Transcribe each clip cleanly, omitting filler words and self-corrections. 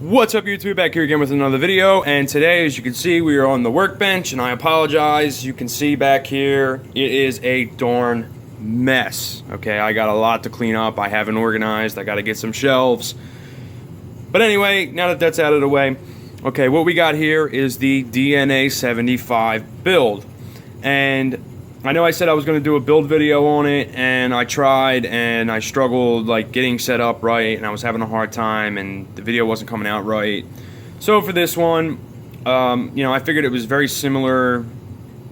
What's up, YouTube? Back here again with another video, and today, as you can see, we are on the workbench, and I apologize. You can see back here, it is a darn mess. Okay, I got a lot to clean up. I haven't organized. I got to get some shelves. But anyway, now that that's out of the way, okay, what we got here is the DNA 75 build, and I know I said I was going to do a build video on it, and I tried, and I struggled like getting set up right, and I was having a hard time, and the video wasn't coming out right. So for this one, you know, I figured it was very similar.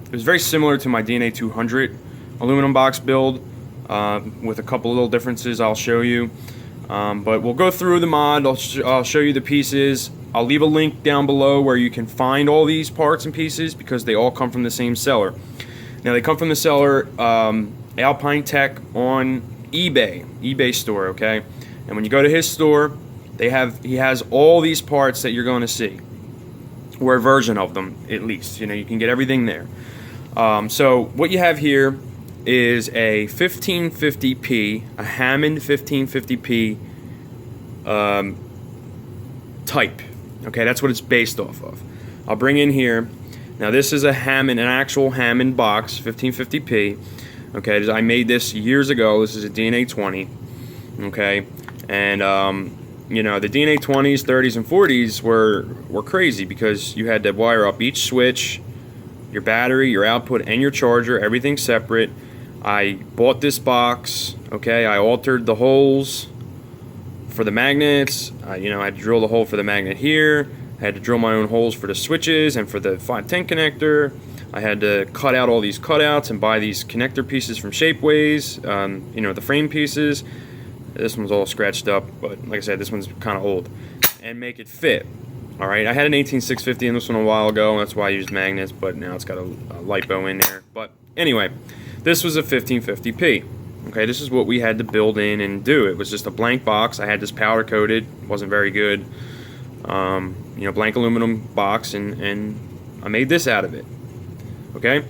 It was very similar to my DNA 200 aluminum box build, with a couple little differences I'll show you. But we'll go through the mod. I'll show you the pieces. I'll leave a link down below where you can find all these parts and pieces because they all come from the same seller. Now they come from the seller, Alpine Tech on eBay store, okay? And when you go to his store, he has all these parts that you're going to see, or a version of them at least. You know, you can get everything there. So what you have here is a 1550p, a Hammond 1550p type. Okay, that's what it's based off of. I'll bring in here. Now this is a Hammond, an actual Hammond box, 1550p. Okay, I made this years ago. This is a DNA 20. Okay, and you know, the DNA 20s, 30s, and 40s were crazy because you had to wire up each switch, your battery, your output, and your charger, everything separate. I bought this box. Okay, I altered the holes for the magnets. You know, I had to drill the hole for the magnet here. I had to drill my own holes for the switches and for the 510 connector. I had to cut out all these cutouts and buy these connector pieces from Shapeways, you know, the frame pieces. This one's all scratched up, but like I said, this one's kind of old. And make it fit. Alright, I had an 18650 in this one a while ago, and that's why I used magnets, but now it's got a lipo in there. But anyway, this was a 1550p. Okay, this is what we had to build in and do. It was just a blank box. I had this powder coated, wasn't very good. You know, blank aluminum box, and I made this out of it. Okay,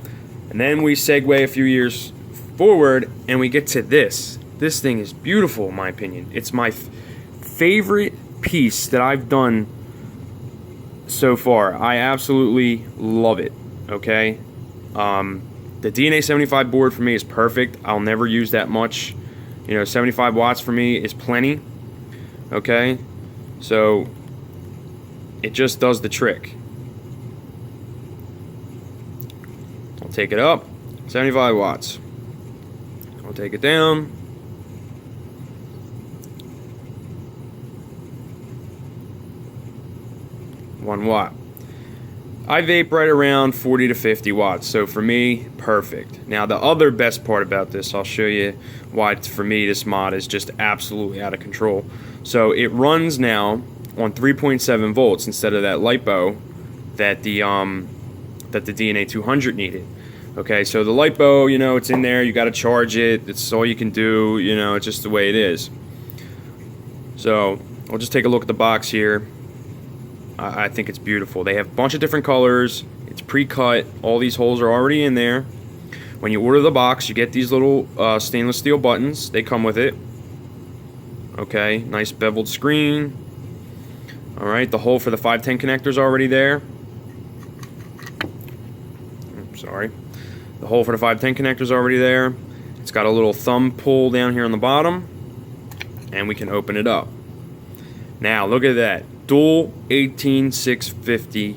and then we segue a few years forward, and we get to this. This thing is beautiful, in my opinion. It's my favorite piece that I've done so far. I absolutely love it. Okay, the DNA 75 board for me is perfect. I'll never use that much. You know, 75 watts for me is plenty. Okay, so it just does the trick. I'll take it up, 75 watts. I'll take it down. One watt. I vape right around 40 to 50 watts, so for me, perfect. Now the other best part about this, I'll show you why for me this mod is just absolutely out of control. So it runs now on 3.7 volts instead of that LiPo that the DNA 200 needed. Okay, so the LiPo, you know, it's in there. You got to charge it. It's all you can do. You know, it's just the way it is. So we'll just take a look at the box here. I think it's beautiful. They have a bunch of different colors. It's pre-cut. All these holes are already in there. When you order the box, you get these little stainless steel buttons. They come with it. Okay, nice beveled screen. Alright, the hole for the 510 connector is already there. Sorry. The hole for the 510 connector is already there. It's got a little thumb pull down here on the bottom, and we can open it up. Now, look at that. Dual 18650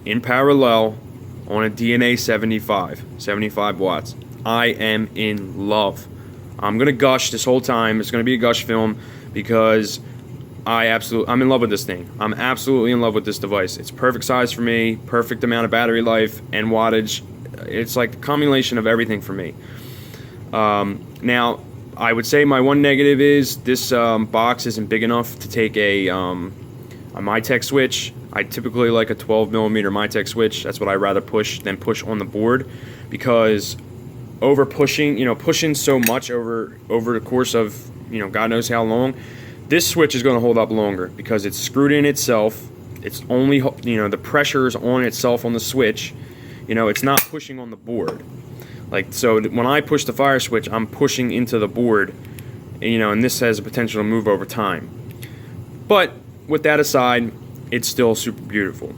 in parallel on a DNA 75 watts. I am in love. I'm going to gush this whole time. It's going to be a gush film because I'm in love with this thing. I'm absolutely in love with this device. It's perfect size for me, perfect amount of battery life and wattage. It's like the combination of everything for me. Now, I would say my one negative is this box isn't big enough to take a MyTech switch. I typically like a 12mm MyTech switch. That's what I'd rather push than push on the board, because over pushing, you know, pushing so much over the course of, you know, God knows how long, this switch is going to hold up longer because it's screwed in itself. It's only, you know, the pressure is on itself on the switch. You know, it's not pushing on the board. Like, so when I push the fire switch, I'm pushing into the board, you know, and this has a potential to move over time. But with that aside, it's still super beautiful.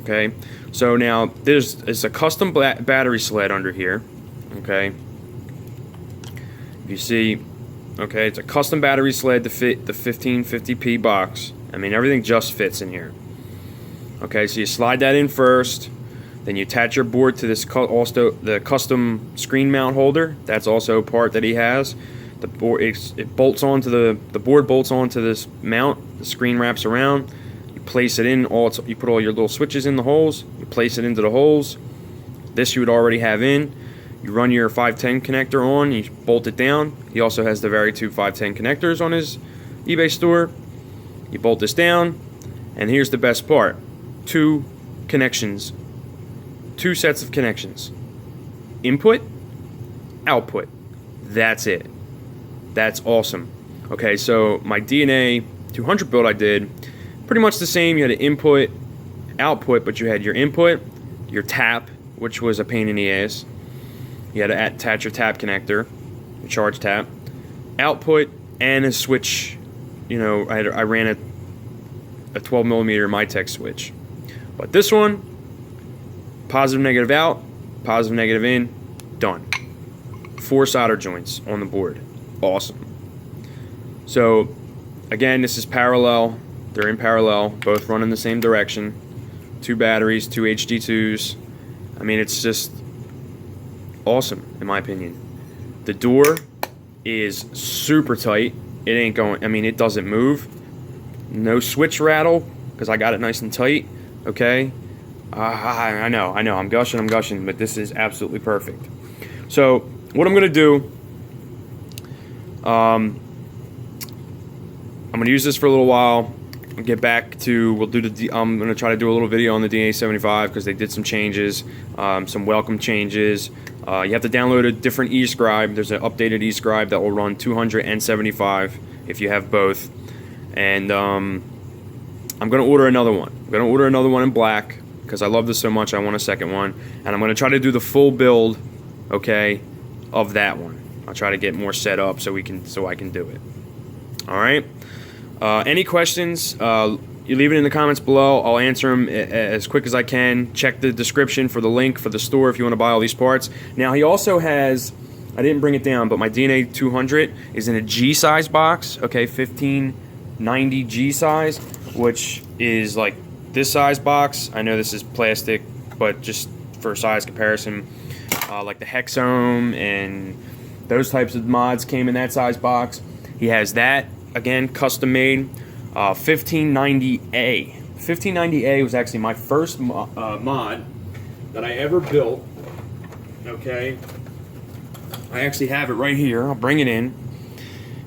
Okay, so now there's a custom battery sled under here. Okay, you see, okay, it's a custom battery sled to fit the 1550p box. I mean, everything just fits in here. Okay, so you slide that in first, then you attach your board to this also the custom screen mount holder. That's also a part that he has. The board it bolts onto the board bolts onto this mount. The screen wraps around. You place it in you put all your little switches in the holes. You place it into the holes. This you would already have in. You run your 510 connector on. You bolt it down. He also has the Vari2 510 connectors on his eBay store. You bolt this down, and here's the best part: 2 connections, 2 sets of connections. Input, output. That's it. That's awesome. Okay, so my DNA 200 build I did, pretty much the same. You had an input, output, but you had your input, your tap, which was a pain in the ass. You had to attach your tap connector, your charge tap, output, and a switch. You know, I ran a 12 millimeter Mytech switch. But this one, positive negative out, positive negative in, done. 4 solder joints on the board. Awesome. So again, this is parallel. They're in parallel, both run in the same direction. 2 batteries, 2 HD2s. I mean, it's just awesome in my opinion. The door is super tight. It ain't going, I mean, it doesn't move. No switch rattle because I got it nice and tight. Okay, I know, I'm gushing, but this is absolutely perfect. So what I'm gonna do, I'm gonna use this for a little while. I'll get back to, I'm gonna try to do a little video on the DNA75 because they did some changes, some welcome changes. You have to download a different eScribe. There's an updated eScribe that will run 275 if you have both. And I'm going to order another one. I'm going to order another one in black because I love this so much I want a second one. And I'm going to try to do the full build, okay, of that one. I'll try to get more set up so I can do it. All right. Any questions? You leave it in the comments below. I'll answer them as quick as I can. Check the description for the link for the store if you want to buy all these parts. Now he also has, I didn't bring it down, but my DNA 200 is in a G size box. Okay, 1590 G size, which is like this size box. I know this is plastic, but just for size comparison, like the Hexome and those types of mods came in that size box. He has that, again, custom made. 1590A. 1590A was actually my first mod that I ever built. Okay, I actually have it right here. I'll bring it in.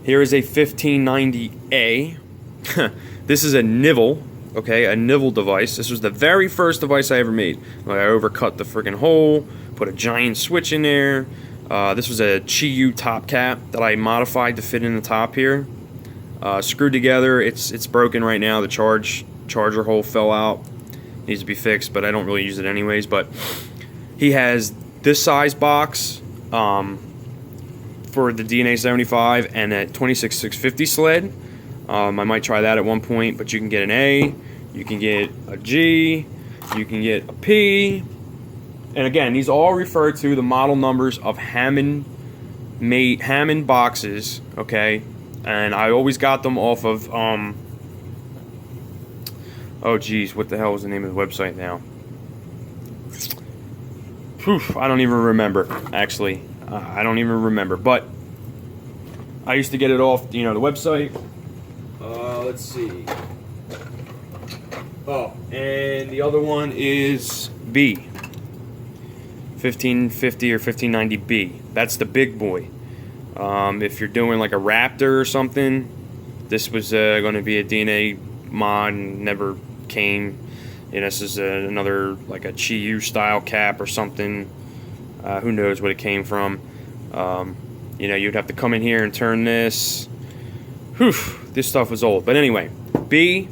Here is a 1590A. This is a nibble. Okay, a nibble device. This was the very first device I ever made. Like, I overcut the freaking hole, put a giant switch in there. This was a Chi-Yu top cap that I modified to fit in the top here. Screwed together. It's broken right now. The charger hole fell out. Needs to be fixed, but I don't really use it anyways. But he has this size box for the DNA 75 and a 26650 sled. I might try that at one point, but you can get an A, you can get a G, you can get a P. And again, these all refer to the model numbers of Hammond boxes. Okay. And I always got them off of, oh geez, what the hell was the name of the website now? I don't even remember, actually. I don't even remember, but I used to get it off, the website. Let's see. Oh, and the other one is B. 1550 or 1590B. That's the big boy. If you're doing like a Raptor or something, this was going to be a DNA mod, never came. This is another like a Chi-Yu style cap or something. Who knows what it came from. You'd have to come in here and turn this. Whew, this stuff was old. But anyway, B,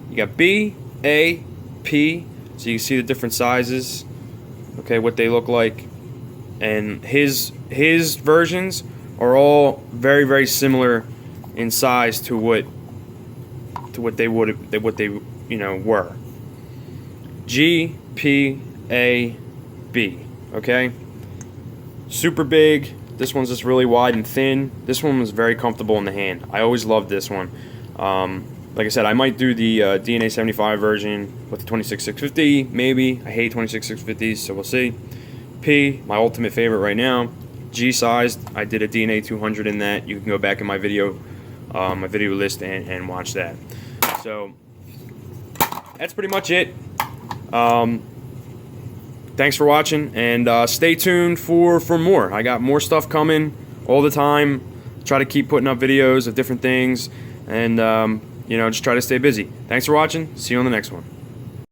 you got B, A, P, so you can see the different sizes, okay, what they look like. And his versions are all very, very similar in size to what to what they were. G, P, A, B. Okay? Super big. This one's just really wide and thin. This one was very comfortable in the hand. I always loved this one. Like I said, I might do the DNA 75 version with the 26650, maybe. I hate 26650s, so we'll see. P, my ultimate favorite right now. G sized. I did a DNA 200 in that. You can go back in my video list and watch that. So that's pretty much it. Thanks for watching, and stay tuned for more. I got more stuff coming all the time. Try to keep putting up videos of different things, and just try to stay busy. Thanks for watching. See you on the next one.